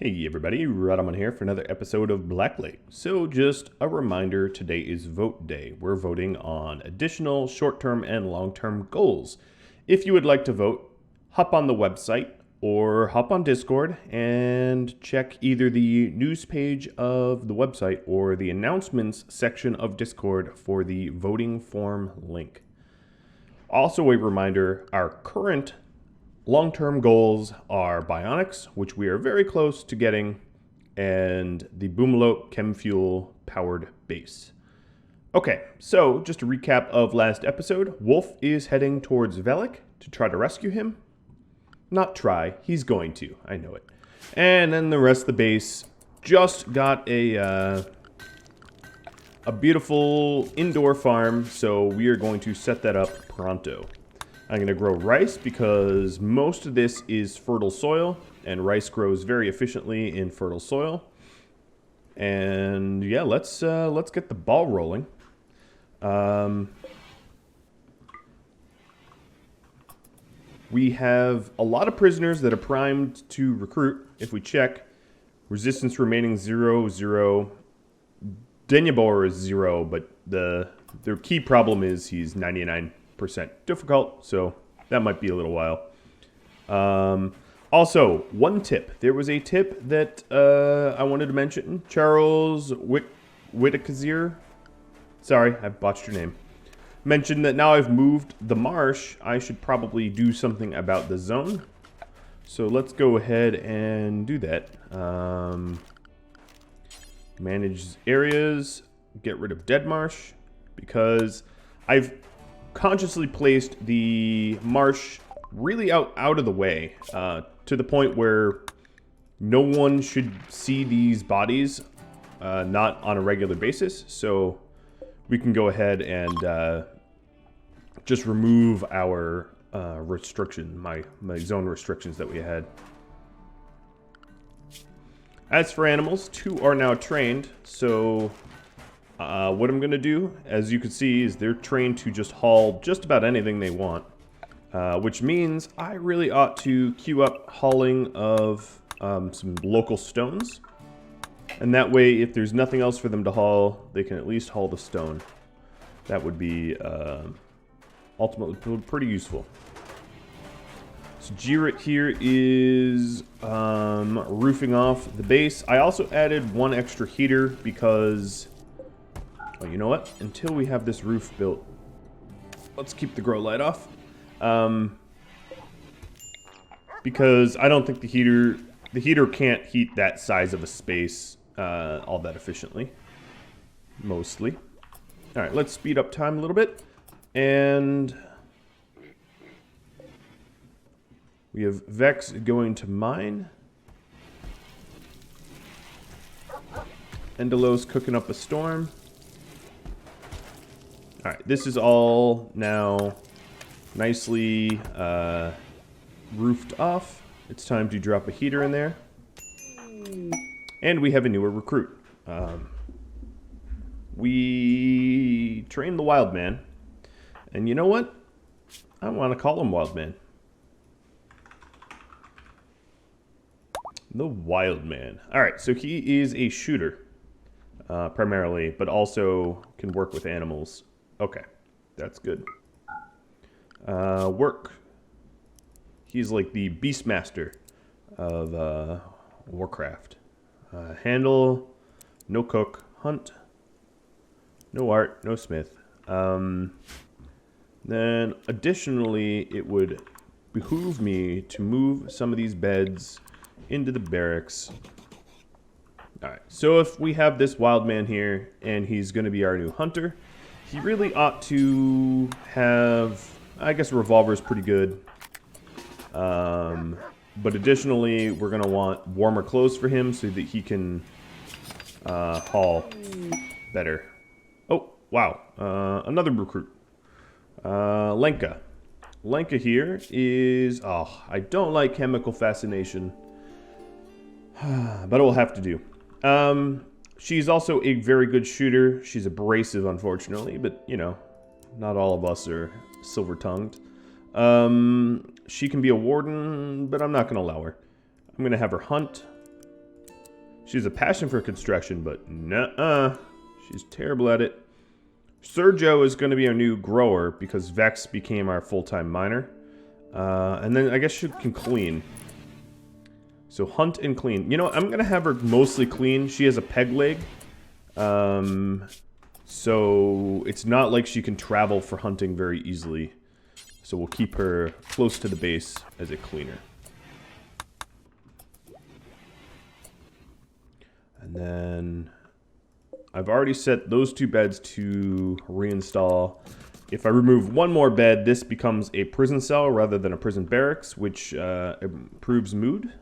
Hey everybody, Radaman here for another episode of Blacklight. So just a reminder, today is vote day. We're voting on additional short-term and long-term goals. If you would like to vote, hop on the website or hop on Discord and check either the news page of the website or the announcements section of Discord for the voting form link. Also a reminder, our current long-term goals are Bionics, which we are very close to getting, and the Boomalope Chem Fuel powered base. Okay, so just a recap of last episode. Wolf is heading towards Velik to try to rescue him. Not try, he's going to, I know it. And then the rest of the base just got a beautiful indoor farm, so we are going to set that up pronto. I'm going to grow rice because most of this is fertile soil, and rice grows very efficiently in fertile soil. And yeah, let's get the ball rolling. We have a lot of prisoners that are primed to recruit. If we check, resistance remaining 0, 0. Denyabor is 0, but their key problem is he's 99% difficult, so that might be a little while. Also, one tip. There was a tip that I wanted to mention. Charles Whitaker, sorry, I botched your name, mentioned that now I've moved the marsh, I should probably do something about the zone. So let's go ahead and do that. Manage areas, get rid of dead marsh, because I've consciously placed the marsh really out of the way, to the point where no one should see these bodies, not on a regular basis. So we can go ahead and just remove our restriction, my zone restrictions that we had. As for animals, 2 are now trained, so what I'm going to do, as you can see, is they're trained to just haul just about anything they want. Which means I really ought to queue up hauling of some local stones. And that way, if there's nothing else for them to haul, they can at least haul the stone. That would be ultimately pretty useful. So Jirit here is roofing off the base. I also added 1 extra heater because... oh, you know what? Until we have this roof built, let's keep the grow light off. Because I don't think the heater can't heat that size of a space all that efficiently. Mostly. All right, let's speed up time a little bit. And we have Vex going to mine. Endelos cooking up a storm. Alright, this is all now nicely roofed off. It's time to drop a heater in there. And we have a newer recruit. We trained the Wild Man. And you know what? I want to call him Wild Man. The Wild Man. Alright, so he is a shooter. Primarily, but also can work with animals. Okay, that's good. Work. He's like the Beastmaster of Warcraft. Handle, no cook. Hunt, no art, no smith. Then additionally, it would behoove me to move some of these beds into the barracks. Alright, so if we have this wild man here, and he's going to be our new hunter, he really ought to have, I guess a revolver is pretty good. But additionally, we're going to want warmer clothes for him so that he can haul better. Oh, wow. Another recruit. Lenka. Lenka here is, oh, I don't like chemical fascination. But it will have to do. She's also a very good shooter. She's abrasive, unfortunately, but, you know, not all of us are silver-tongued. She can be a warden, but I'm not going to allow her. I'm going to have her hunt. She has a passion for construction, but nuh-uh. She's terrible at it. Sergio is going to be our new grower because Vex became our full-time miner. And then I guess she can clean. So hunt and clean. You know, I'm going to have her mostly clean. She has a peg leg. So it's not like she can travel for hunting very easily. So we'll keep her close to the base as a cleaner. And then I've already set those 2 beds to reinstall. If I remove 1 more bed, this becomes a prison cell rather than a prison barracks, which improves mood.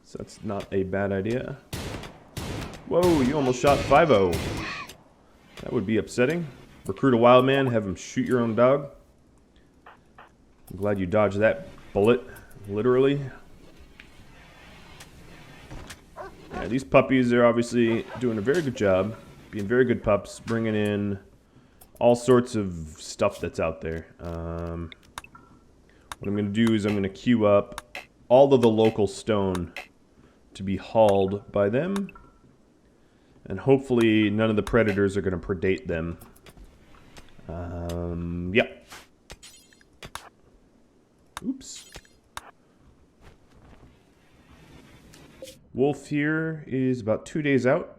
So that's not a bad idea. Whoa, you almost shot 5-0. That would be upsetting. Recruit a wild man, have him shoot your own dog. I'm glad you dodged that bullet, literally. Yeah, these puppies are obviously doing a very good job, being very good pups, bringing in all sorts of stuff that's out there. What I'm going to do is I'm going to queue up all of the local stone to be hauled by them. And hopefully none of the predators are going to predate them. Yeah. Oops. Wolf here is about 2 days out.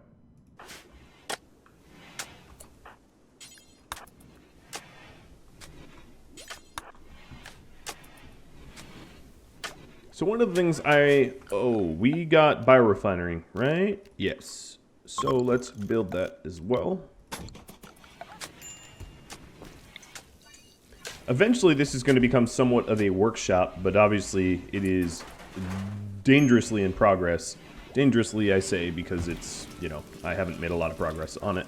So one of the things we got biorefinery, right? Yes. So let's build that as well. Eventually this is going to become somewhat of a workshop, but obviously it is dangerously in progress. Dangerously, I say, because it's, you know, I haven't made a lot of progress on it.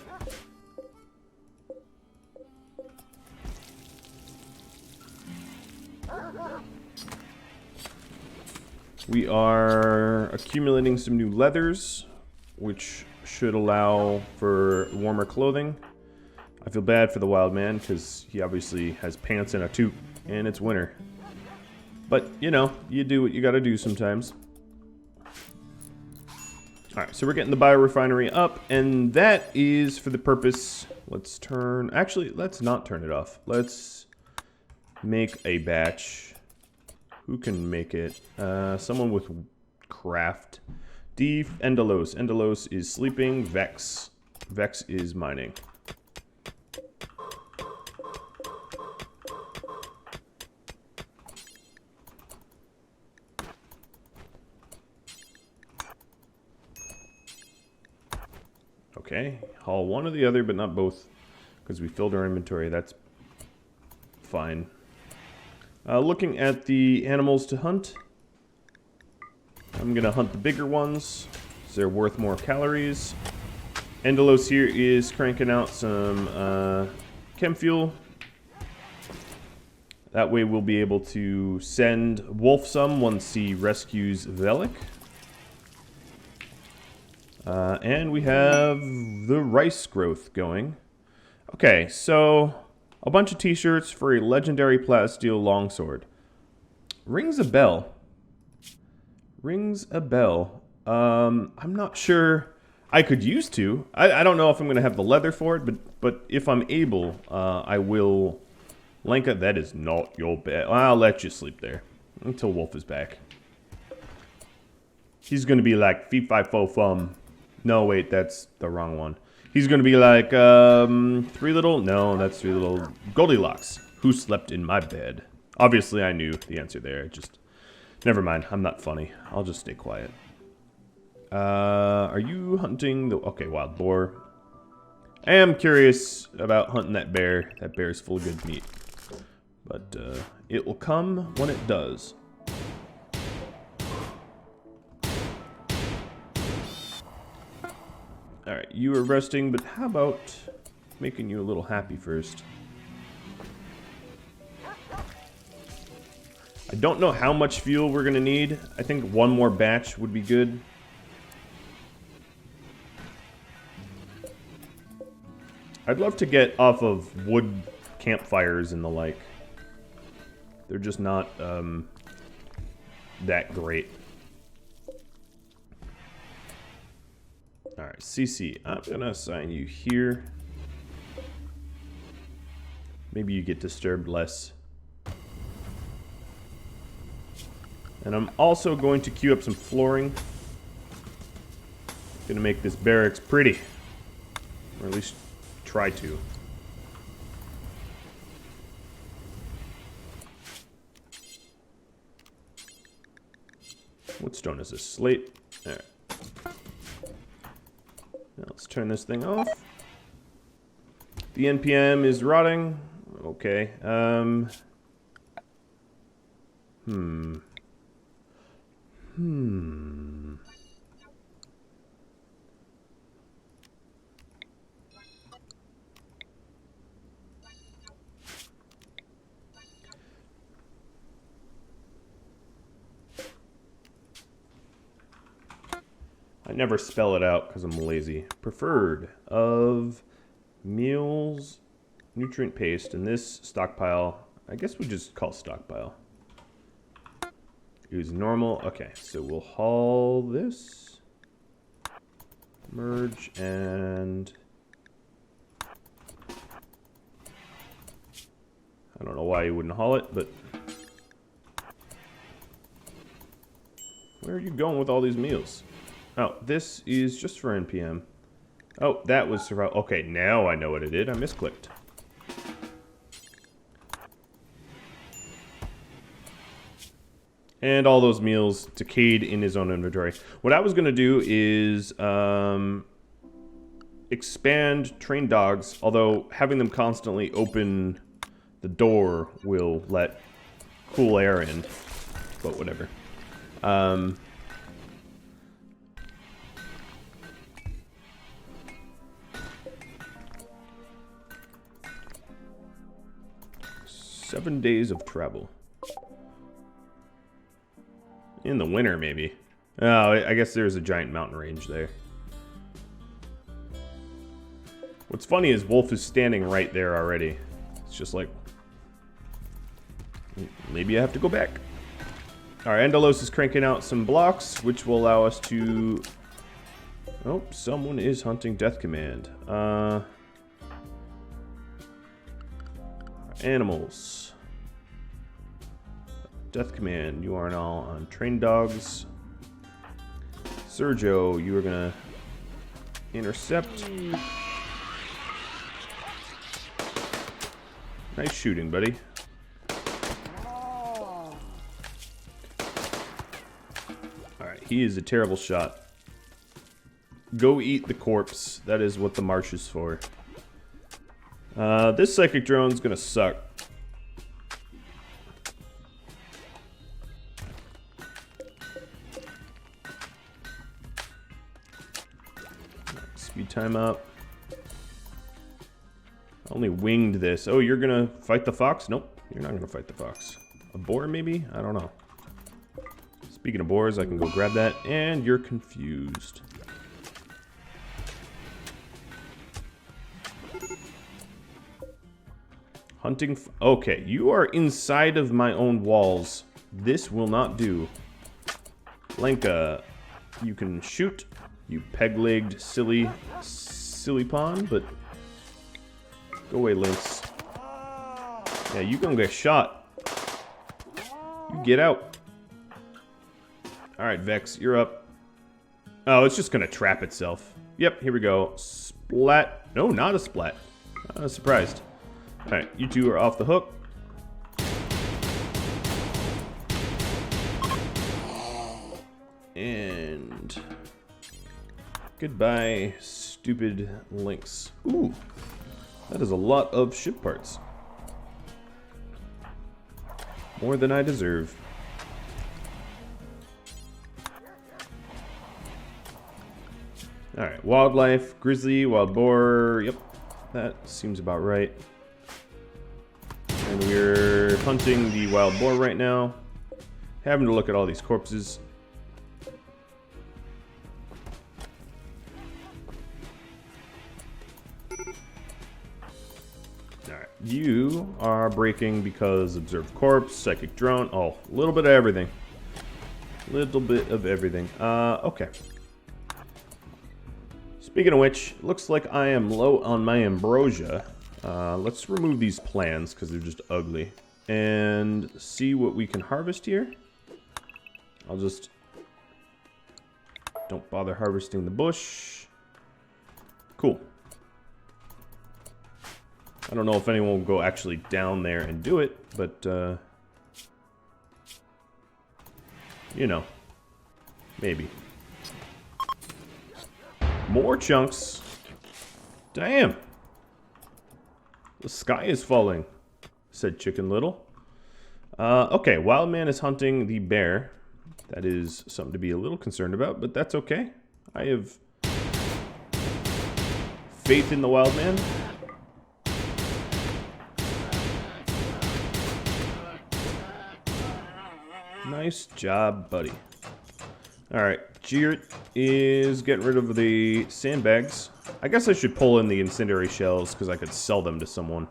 We are accumulating some new leathers, which should allow for warmer clothing. I feel bad for the wild man because he obviously has pants and a toque, and it's winter. But, you know, you do what you gotta do sometimes. Alright, so we're getting the biorefinery up, and that is for the purpose... Let's turn... Actually, let's not turn it off. Let's make a batch. Who can make it? Someone with craft. Endelos. Endelos is sleeping. Vex. Vex is mining. Okay, haul one or the other, but not both, because we filled our inventory. That's fine. Looking at the animals to hunt, I'm going to hunt the bigger ones, because they're worth more calories. Endelos here is cranking out some chem fuel. That way we'll be able to send Wolf some once he rescues Velik. And we have the rice growth going. Okay, so a bunch of t-shirts for a legendary plasteel longsword. Rings a bell. Rings a bell. I'm not sure I could use to. I don't know if I'm going to have the leather for it, but if I'm able, I will. Lenka, that is not your bed. I'll let you sleep there until Wolf is back. He's going to be like, fee fi fo fum. No, wait, that's the wrong one. He's going to be like, three little... No, that's three little Goldilocks. Who slept in my bed? Obviously, I knew the answer there. Just... Never mind. I'm not funny. I'll just stay quiet. Are you hunting the... Okay, wild boar. I am curious about hunting that bear. That bear is full of good meat. But, it will come when it does. Alright, you are resting, but how about making you a little happy first? I don't know how much fuel we're going to need. I think one more batch would be good. I'd love to get off of wood campfires and the like. They're just not that great. Alright, CC, I'm gonna assign you here. Maybe you get disturbed less. And I'm also going to queue up some flooring. Gonna make this barracks pretty. Or at least try to. What stone is this? Slate? Alright. Now let's turn this thing off. The NPM is rotting. Okay. I never spell it out because I'm lazy. Preferred of meals, nutrient paste, and this stockpile, I guess we just call stockpile. Use normal. Okay, so we'll haul this, merge, and I don't know why you wouldn't haul it, but where are you going with all these meals? Oh, this is just for NPM. Oh, that was survival. Okay, now I know what it did. I misclicked. And all those meals decayed in his own inventory. What I was going to do is expand trained dogs, although having them constantly open the door will let cool air in. But whatever. 7 days of travel. In the winter, maybe. Oh, I guess there's a giant mountain range there. What's funny is Wolf is standing right there already. It's just like... maybe I have to go back. Alright, Endelos is cranking out some blocks, which will allow us to... oh, someone is hunting Death Command. Animals. Death Command, you are now on trained dogs. Sergio, you are gonna intercept. Nice shooting, buddy. Alright, he is a terrible shot. Go eat the corpse. That is what the marsh is for. This psychic drone's gonna suck. Speed time up. I only winged this. Oh, you're gonna fight the fox? Nope, you're not gonna fight the fox. A boar, maybe? I don't know. Speaking of boars, I can go grab that. And you're confused. Hunting. Okay, you are inside of my own walls. This will not do. Lenka, you can shoot. You peg-legged silly pawn, but go away, Lynx. Yeah, you gonna get shot. You get out. Alright, Vex, you're up. Oh, it's just gonna trap itself. Yep, here we go. Splat. No, not a splat. I was surprised. Alright, you two are off the hook. And... goodbye, stupid Lynx. Ooh, that is a lot of ship parts. More than I deserve. Alright, wildlife, grizzly, wild boar. Yep, that seems about right. And we're hunting the wild boar right now. Having to look at all these corpses. Alright, you are breaking because observed corpse, psychic drone. Oh, a little bit of everything. Speaking of which, looks like I am low on my ambrosia. Let's remove these plants because they're just ugly. And see what we can harvest here. I'll just... don't bother harvesting the bush. Cool. I don't know if anyone will go actually down there and do it, but, you know, maybe. More chunks. Damn. The sky is falling, said Chicken Little. Okay, Wild Man is hunting the bear. That is something to be a little concerned about, but that's okay. I have faith in the Wild Man. Nice job, buddy. Alright, Jarrett is getting rid of the sandbags. I guess I should pull in the incendiary shells because I could sell them to someone.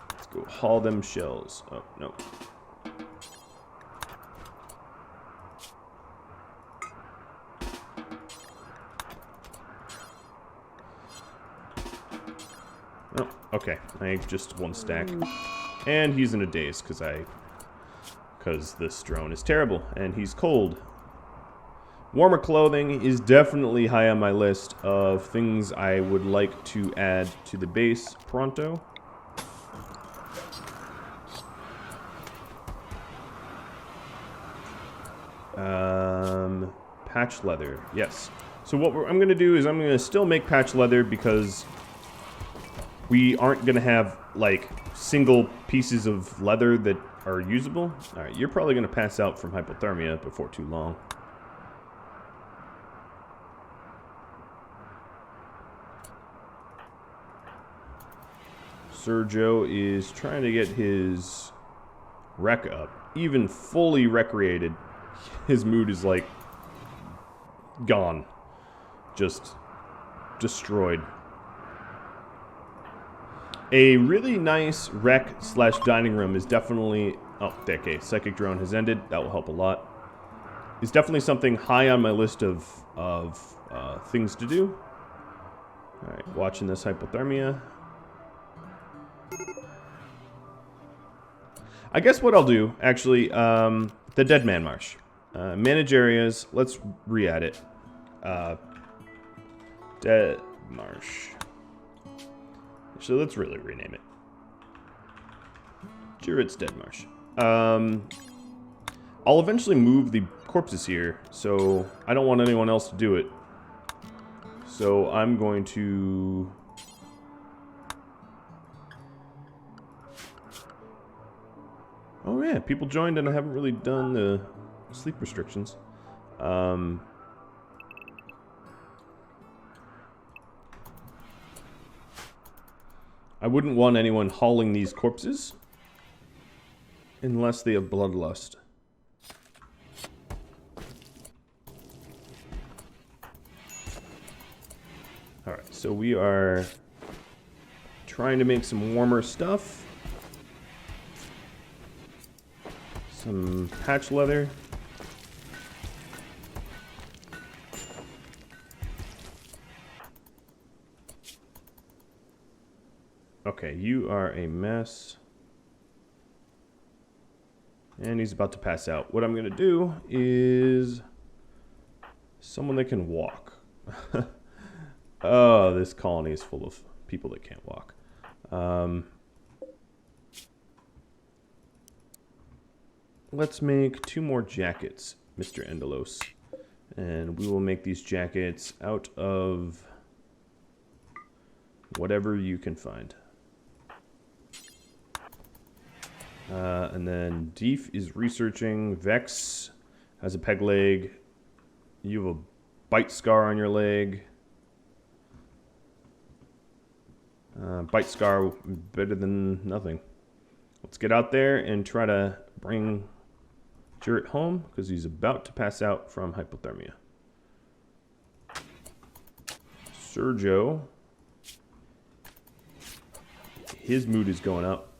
Let's go haul them shells. Oh, no. Oh, okay. I have just one stack. And he's in a daze because this drone is terrible and he's cold. Warmer clothing is definitely high on my list of things I would like to add to the base pronto. Patch leather, yes. So what I'm going to do is I'm going to still make patch leather because we aren't going to have like single pieces of leather that are usable. Alright, you're probably going to pass out from hypothermia before too long. Sergio is trying to get his rec up. Even fully recreated, his mood is like gone. Just destroyed. A really nice rec / dining room is definitely... oh, okay, Psychic Drone has ended. That will help a lot. It's definitely something high on my list of things to do. Alright, watching this hypothermia. I guess what I'll do, actually, the Dead Man Marsh. Manage areas. Let's re-add it. Dead Marsh. So let's really rename it. Jarrett's Dead Marsh. I'll eventually move the corpses here, so I don't want anyone else to do it. So I'm going to... oh yeah, people joined and I haven't really done the sleep restrictions. I wouldn't want anyone hauling these corpses unless they have bloodlust. Alright, so we are trying to make some warmer stuff. Some patch leather. Okay, you are a mess. And he's about to pass out. What I'm going to do is... someone that can walk. Oh, this colony is full of people that can't walk. Let's make 2 more jackets, Mr. Endelos. And we will make these jackets out of whatever you can find. And then Deef is researching. Vex has a peg leg. You have a bite scar on your leg. Bite scar better than nothing. Let's get out there and try to bring Jarrett home because he's about to pass out from hypothermia. Sergio, his mood is going up.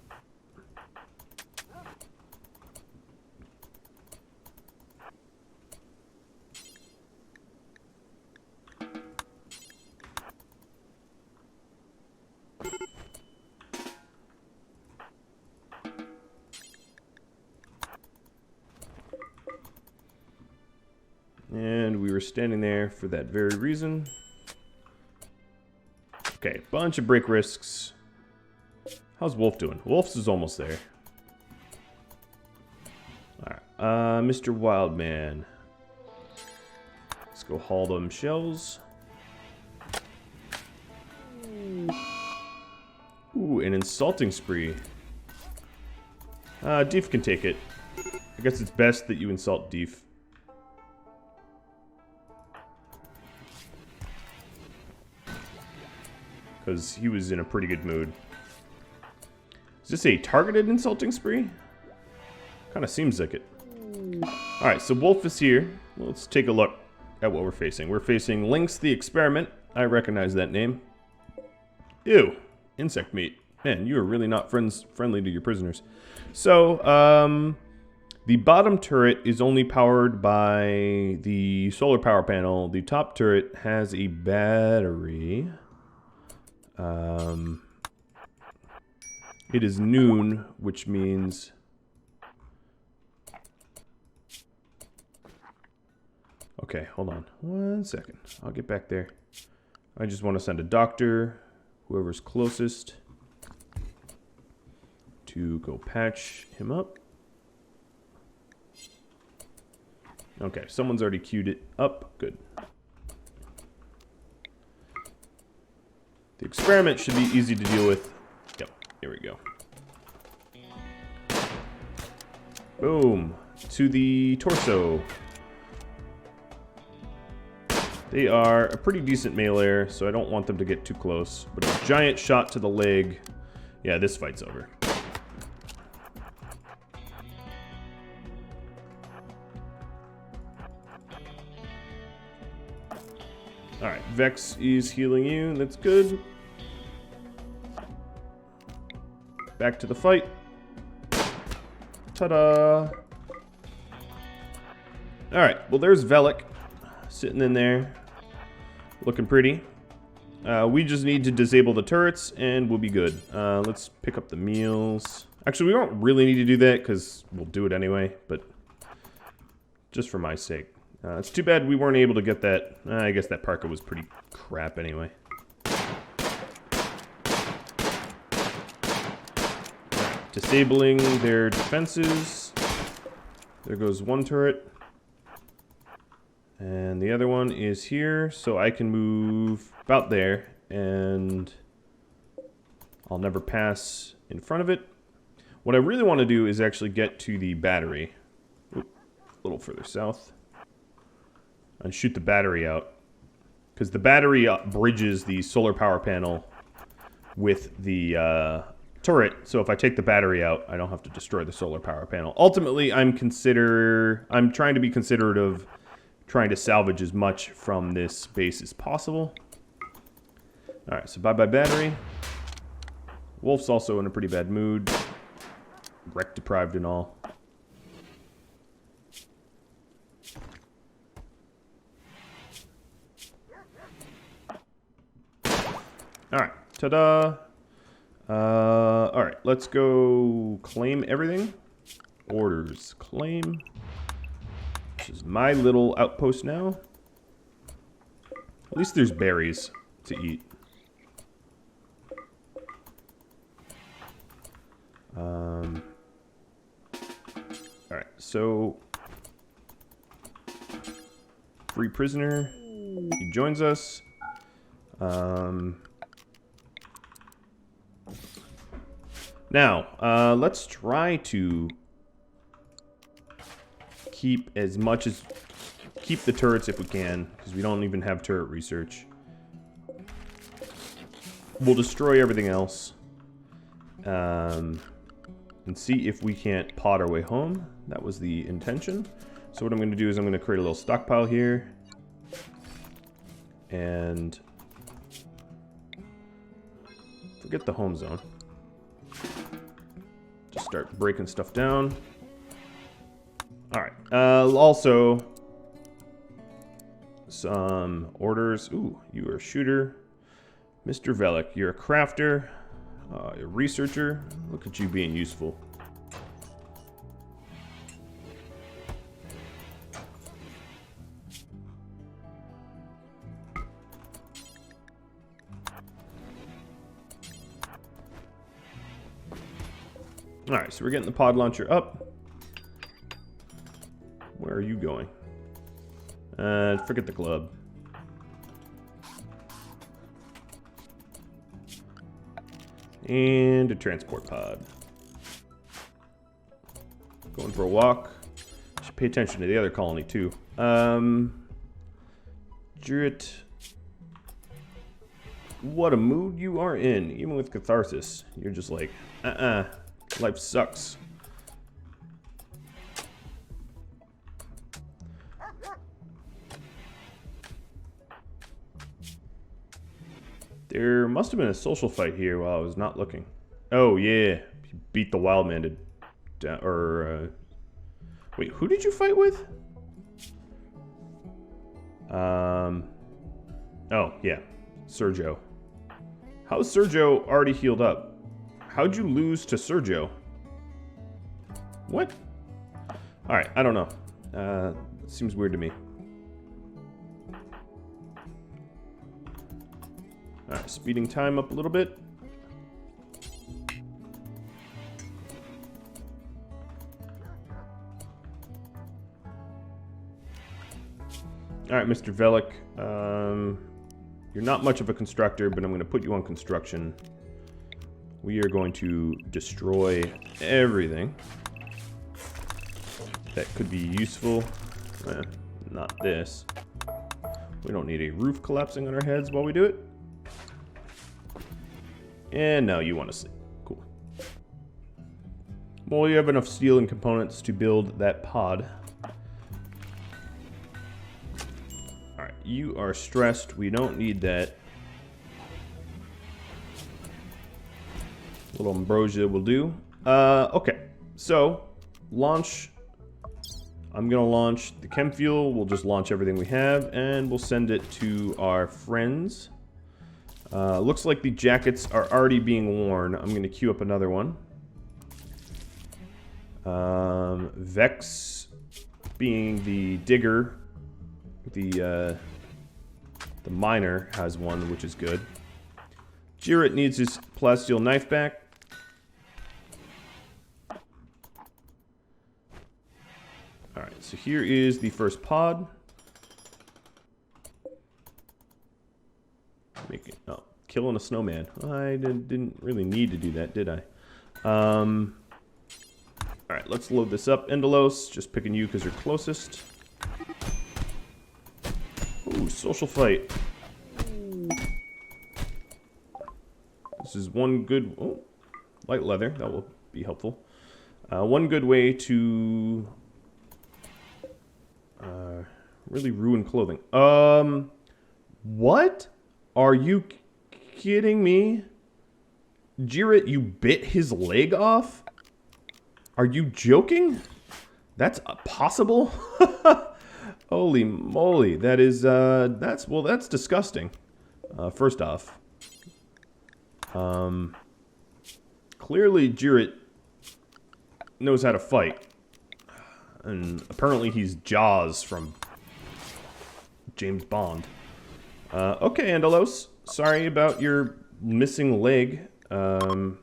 And we were standing there for that very reason. Okay, bunch of break risks. How's Wolf doing? Wolf's is almost there. Alright, Mr. Wildman. Let's go haul them shells. Ooh, an insulting spree. Deef can take it. I guess it's best that you insult Deef. Because he was in a pretty good mood. Is this a targeted insulting spree? Kind of seems like it. Alright, so Wolf is here. Let's take a look at what we're facing. We're facing Lynx the Experiment. I recognize that name. Ew. Insect meat. Man, you are really not friendly to your prisoners. So, the bottom turret is only powered by the solar power panel. The top turret has a battery. It is noon, which means... Okay, hold on. 1 second. I'll get back there. I just want to send a doctor, whoever's closest, to go patch him up. Okay, someone's already queued it up. Good. The experiment should be easy to deal with. Yep, here we go. Boom. To the torso. They are a pretty decent melee, so I don't want them to get too close. But a giant shot to the leg. Yeah, this fight's over. Alright, Vex is healing you. That's good. Back to the fight. Ta-da! Alright, well there's Velik. Sitting in there. Looking pretty. We just need to disable the turrets and we'll be good. Let's pick up the meals. Actually, we don't really need to do that because we'll do it anyway, but just for my sake. It's too bad we weren't able to get that. I guess that parka was pretty crap anyway. Disabling their defenses. There goes one turret. And the other one is here, so I can move about there, and I'll never pass in front of it. What I really want to do is actually get to the battery. Oop, a little further south. And shoot the battery out. Because the battery bridges the solar power panel with the turret, so if I take the battery out, I don't have to destroy the solar power panel. Ultimately, I'm trying to be considerate of trying to salvage as much from this base as possible. Alright, so bye-bye battery. Wolf's also in a pretty bad mood. Wreck deprived and all. Alright, ta-da! Alright, let's go claim everything. Orders, claim. This is my little outpost now. At least there's berries to eat. Alright, so... Free prisoner. He joins us. Now, let's try to keep the turrets if we can, because we don't even have turret research. We'll destroy everything else, and see if we can't pot our way home. That was the intention. So what I'm going to do is I'm going to create a little stockpile here, and forget the home zone. Just start breaking stuff down. Alright, also, some orders. Ooh, you are a shooter. Mr. Velik, you're a crafter, a researcher. Look at you being useful. Alright, so we're getting the pod launcher up. Where are you going? Forget the club. And a transport pod. Going for a walk. Should pay attention to the other colony too. Druid. What a mood you are in. Even with catharsis, you're just like, life sucks. There must have been a social fight here while I was not looking. Oh yeah, he beat the wild man to, wait, who did you fight with? Oh yeah, Sergio. How's Sergio already healed up? How'd you lose to Sergio? What? Alright, I don't know. Seems weird to me. Alright, speeding time up a little bit. Alright, Mr. Velik. You're not much of a constructor, but I'm going to put you on construction. We are going to destroy everything that could be useful. Not this. We don't need a roof collapsing on our heads while we do it. And now you want to sleep. Cool. Well, you have enough steel and components to build that pod. Alright, you are stressed. We don't need that. Little ambrosia will do. Okay, so launch. I'm gonna launch the chem fuel. We'll just launch everything we have, and we'll send it to our friends. Looks like the jackets are already being worn. I'm gonna queue up another one. Vex, being the digger, the miner has one, which is good. Jirrit needs his plasteel knife back. Alright, so here is the first pod. Killing a snowman. I didn't really need to do that, did I? Alright, let's load this up. Endelos, just picking you because you're closest. Ooh, social fight. This is one good... Oh, light leather. That will be helpful. One good way to... really ruin clothing. What? Are you kidding me? Jirrit, you bit his leg off? Are you joking? That's possible? Holy moly. That is, that's disgusting. First off. Clearly Jirrit knows how to fight. And apparently he's Jaws from James Bond. Okay, Andalos. Sorry about your missing leg. I'm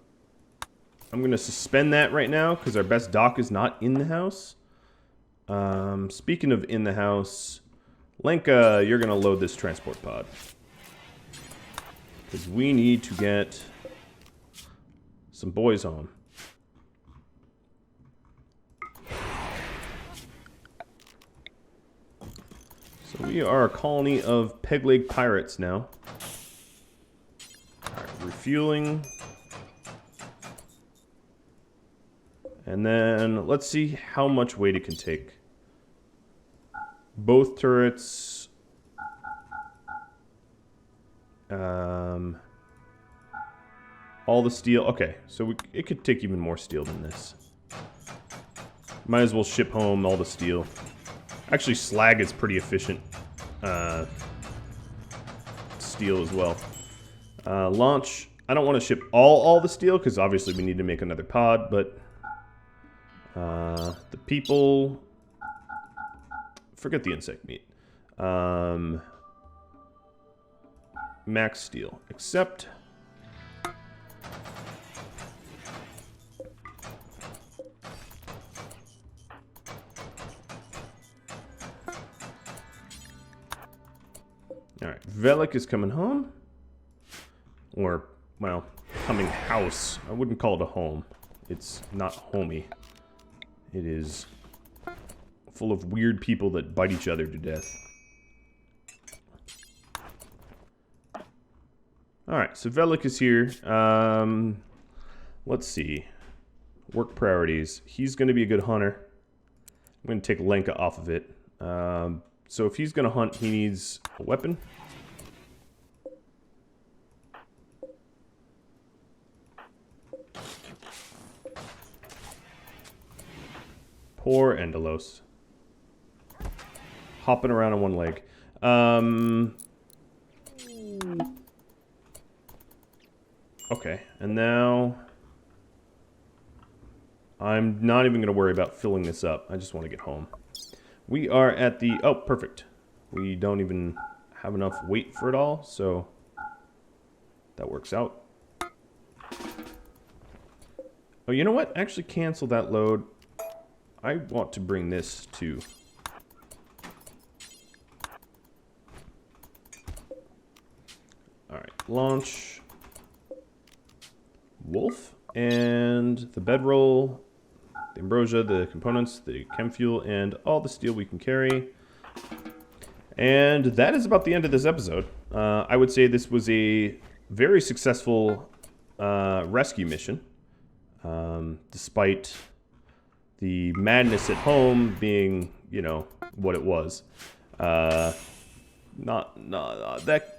going to suspend that right now because our best doc is not in the house. Speaking of in the house, Lenka, you're going to load this transport pod. Because we need to get some boys home. So we are a colony of peg-leg pirates now. Alright, refueling. And then let's see how much weight it can take. Both turrets. All the steel. Okay, so it could take even more steel than this. Might as well ship home all the steel. Actually, slag is pretty efficient steel as well. Launch. I don't want to ship all the steel because obviously we need to make another pod, but the people... Forget the insect meat. Max steel. Except... Alright, Velik is coming home. Or, well, coming house. I wouldn't call it a home. It's not homey. It is full of weird people that bite each other to death. Alright, so Velik is here. Let's see. Work priorities. He's going to be a good hunter. I'm going to take Lenka off of it. So if he's going to hunt, he needs a weapon. Poor Endelos. Hopping around on one leg. Okay, and now I'm not even going to worry about filling this up. I just want to get home. We are at the... Oh, perfect. We don't even have enough weight for it all, so that works out. Oh, you know what? Actually, cancel that load. I want to bring this to... Alright, launch... Wolf, and the bedroll, the ambrosia, the components, the chem fuel, and all the steel we can carry. And that is about the end of this episode. I would say this was a very successful rescue mission, despite the madness at home being, you know, what it was. That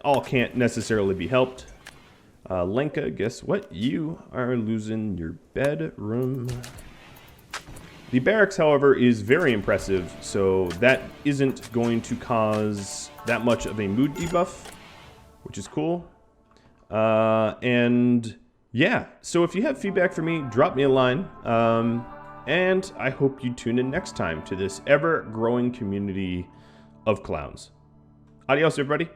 all can't necessarily be helped. Lenka, guess what? You are losing your bedroom. The barracks, however, is very impressive, so that isn't going to cause that much of a mood debuff, which is cool. And yeah, so if you have feedback for me, drop me a line. And I hope you tune in next time to this ever-growing community of clowns. Adios, everybody.